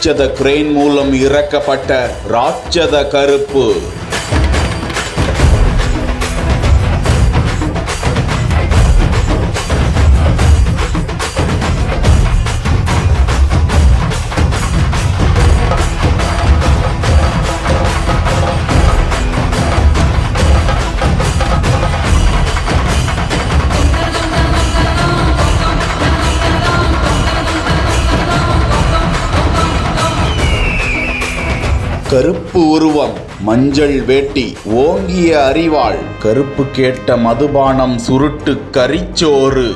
ராட்சத கிரேன் மூலம் இறக்கப்பட்ட ராட்சத கருப்பு. கருப்பு உருவம், மஞ்சள் வேட்டி, ஓங்கிய அரிவாள், கருப்பு கேட்ட மதுபானம், சுருட்டு கரிச்சோறு.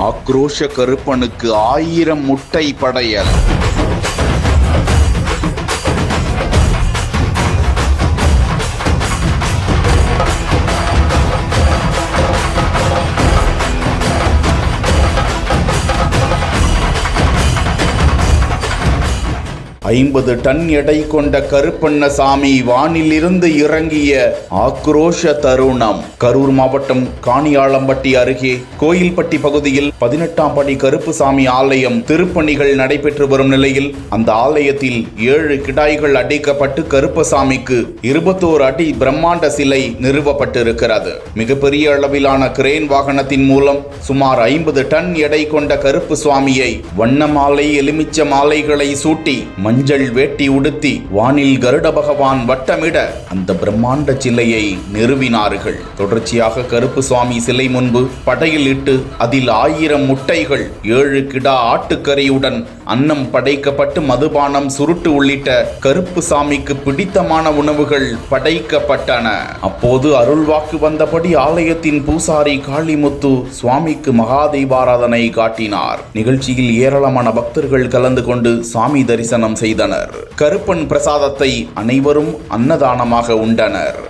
ஆக்ரோஷ கருப்பனுக்கு 1000 முட்டை படையல். 50 டன் எடை கொண்ட கருப்பண்ணசாமி வானிலிருந்து இறங்கிய ஆக்ரோஷ தருணம். கரூர் மாவட்டம் காணியாளம்பட்டி அருகே கோயில்பட்டி பகுதியில் 18ஆம் படி கருப்புசாமி ஆலயம் திருப்பணிகள் நடைபெற்று வரும் நிலையில் அந்த ஆலயத்தில் 7 கிடாய்கள் அடைக்கப்பட்டு கருப்பசாமிக்கு 21 அடி பிரம்மாண்ட சிலை நிறுவப்பட்டிருக்கிறது. மிகப்பெரிய அளவிலான கிரேன் வாகனத்தின் மூலம் சுமார் 50 டன் எடை கொண்ட கருப்பு சுவாமியை வண்ண மாலை, எலுமிச்ச மாலைகளை சூட்டி மஞ்சள் வேட்டி உடுத்தி வானில் கருட பகவான் வட்டமிட அந்த பிரம்மாண்ட சிலையை நிறுவினார்கள். தொடர்ச்சியாக கருப்பு சுவாமி சிலை முன்பு படையில் இட்டு அதில் 1000 முட்டைகள், 7 கிடா ஆட்டுக்கறியுடன் அன்னம் படைக்கப்பட்டு மதுபானம், சுருட்டு உள்ளிட்ட கருப்பு சாமிக்கு பிடித்தமான உணவுகள் படைக்கப்பட்டன. அப்போது அருள்வாக்கு வந்தபடி ஆலயத்தின் பூசாரி காளிமுத்து சுவாமிக்கு மகாதீபாராதனை காட்டினார். நிகழ்ச்சியில் ஏராளமான பக்தர்கள் கலந்து கொண்டு சாமி தரிசனம் செய்தனர். கருப்பன் பிரசாதத்தை அனைவரும் அன்னதானமாக உண்டனர்.